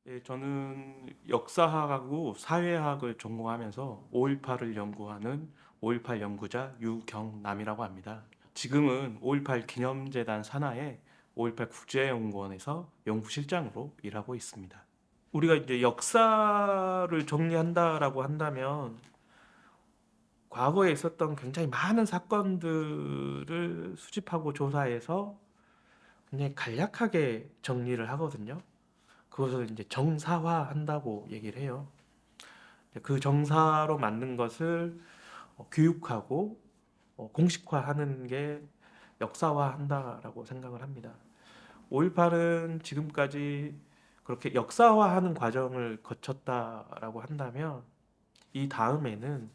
예, 저는 역사학하고 사회학을 전공하면서 5.18을 연구하는 5.18 연구자 유경남이라고 합니다. 지금은 5.18 기념재단 산하의 5.18 국제연구원에서 연구실장으로 일하고 있습니다. 우리가 이제 역사를 정리한다라고 한다면 과거에 있었던 굉장히 많은 사건들을 수집하고 조사해서 굉장히 간략하게 정리를 하거든요. 그것을 이제 정사화한다고 얘기를 해요. 그 정사로 만든 것을 교육하고 공식화하는 게 역사화한다라고 생각을 합니다. 5.18은 지금까지 그렇게 역사화하는 과정을 거쳤다라고 한다면 이 다음에는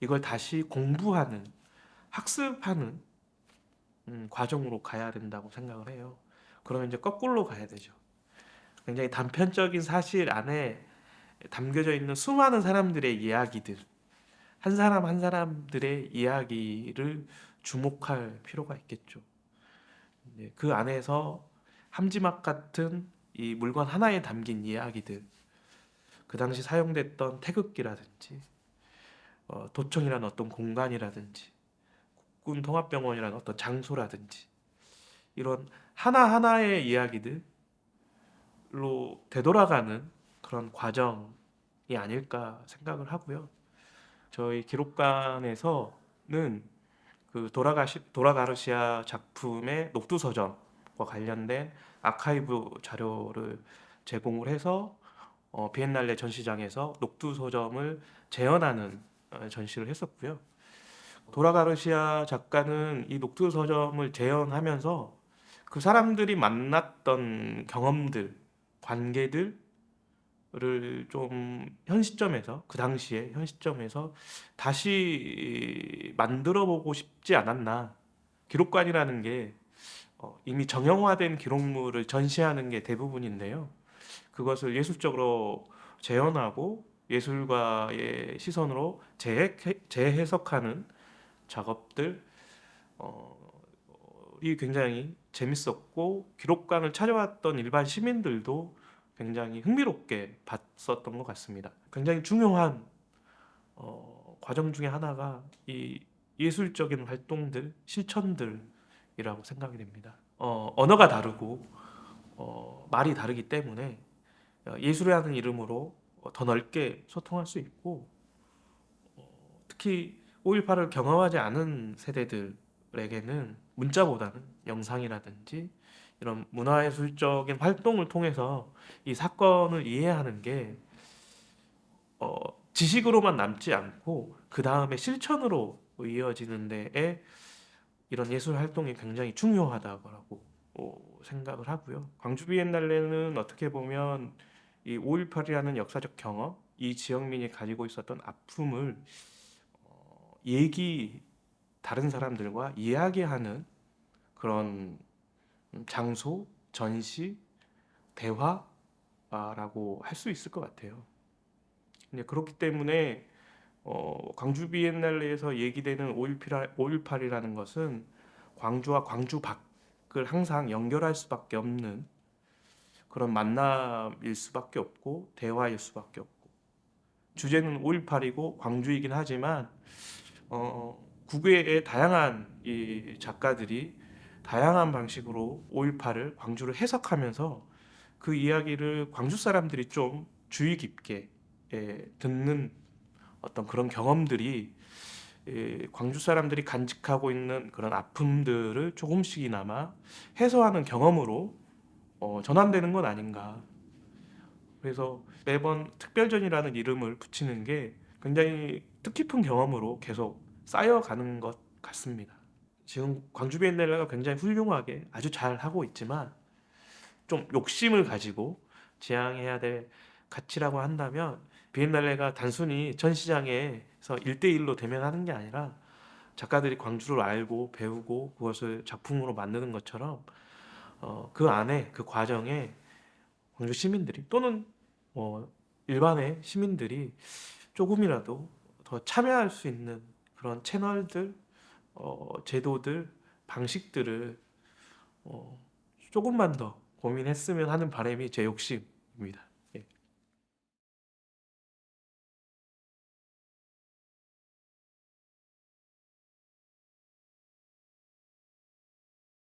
이걸 다시 공부하는, 학습하는 과정으로 가야 된다고 생각을 해요. 그러면 이제 거꾸로 가야 되죠. 굉장히 단편적인 사실 안에 담겨져 있는 수많은 사람들의 이야기들, 한 사람 한 사람들의 이야기를 주목할 필요가 있겠죠. 그 안에서 함지막 같은 이 물건 하나에 담긴 이야기들, 그 당시 사용됐던 태극기라든지, 도청이라는 어떤 공간이라든지, 국군 통합병원이라는 어떤 장소라든지, 이런 하나하나의 이야기들로 되돌아가는 그런 과정이 아닐까 생각을 하고요. 저희 기록관에서는 그 도라가르시아 작품의 녹두서점과 관련된 아카이브 자료를 제공을 해서 비엔날레 전시장에서 녹두서점을 재현하는 전시를 했었고요. 도라가르시아 작가는 이 녹두서점을 재현하면서 그 사람들이 만났던 경험들, 관계들 좀 현 시점에서, 그 당시에 현 시점에서 다시 만들어 보고 싶지 않았나. 기록관이라는 게 이미 정형화된 기록물을 전시하는 게 대부분인데요. 그것을 예술적으로 재현하고 예술가의 시선으로 재해석하는 작업들이 굉장히 재밌었고, 기록관을 찾아왔던 일반 시민들도 굉장히 흥미롭게 봤었던 것 같습니다. 굉장히 중요한 과정 중에 하나가 이 예술적인 활동들, 실천들이라고 생각이 됩니다. 언어가 다르고 말이 다르기 때문에 예술이라는 이름으로 더 넓게 소통할 수 있고, 특히 5.18을 경험하지 않은 세대들에게는 문자보다는 영상이라든지 이런 문화예술적인 활동을 통해서 이 사건을 이해하는 게 어, 지식으로만 남지 않고 그 다음에 실천으로 이어지는 데에 이런 예술 활동이 굉장히 중요하다고 생각을 하고요. 광주 비엔날레는 어떻게 보면 이 5.18이라는 역사적 경험, 이 지역민이 가지고 있었던 아픔을 얘기 다른 사람들과 이야기하는 그런 장소, 전시, 대화라고 할 수 있을 것 같아요. 그렇기 때문에 광주 비엔날레에서 얘기되는 5.18이라는 것은 광주와 광주 밖을 항상 연결할 수밖에 없는 그런 만남일 수밖에 없고 대화일 수밖에 없고, 주제는 5.18이고 광주이긴 하지만 국외의 다양한 이 작가들이 다양한 방식으로 5.18을 광주를 해석하면서 그 이야기를 광주 사람들이 좀 주의 깊게 듣는 어떤 그런 경험들이 광주 사람들이 간직하고 있는 그런 아픔들을 조금씩이나마 해소하는 경험으로 전환되는 건 아닌가. 그래서 매번 특별전이라는 이름을 붙이는 게 굉장히 뜻깊은 경험으로 계속 쌓여가는 것 같습니다. 지금 광주 비엔날레가 굉장히 훌륭하게 아주 잘 하고 있지만 좀 욕심을 가지고 지향해야 될 가치라고 한다면, 비엔날레가 단순히 전시장에서 1대1로 대면하는 게 아니라 작가들이 광주를 알고 배우고 그것을 작품으로 만드는 것처럼 그 안에, 그 과정에 광주 시민들이 또는 일반의 시민들이 조금이라도 더 참여할 수 있는 그런 채널들, 제도들, 방식들을 어, 조금만 더 고민했으면 하는 바람이 제 욕심입니다. 입니다.